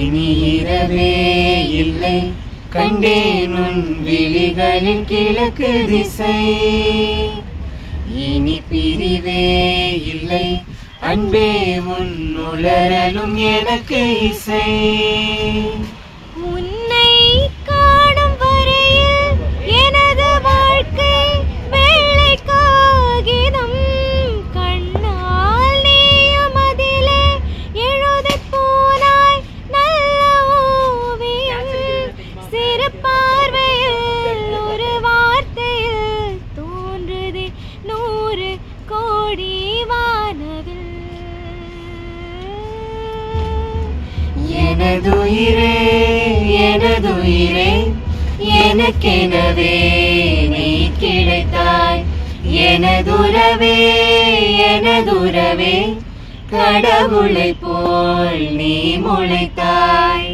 இனி இரவே இல்லை கண்டேன் உன் விழிகளின் கிழக்கு திசை. இனி பிரிவே இல்லை அன்பே உன் உளறலும் எனக்கு இசை. உன்னை காணும் வரையில் எனது வாழ்க்கை வெள்ளை காகிதம். கண்ணால் நீயும் அதிலே எழுதிப் போனாய் நல்ல ஓவியம். சிறு பார்வையில் ஒரு வார்த்தையில் தோன்றுதே 100 கோடி வானவில். எனதுயிரே எனதுயிரே எனக்கெனவே நீ கிடைத்தாய். எனதுறவே எனதுறவே கடவுளை போல் நீ முளைத்தாய்.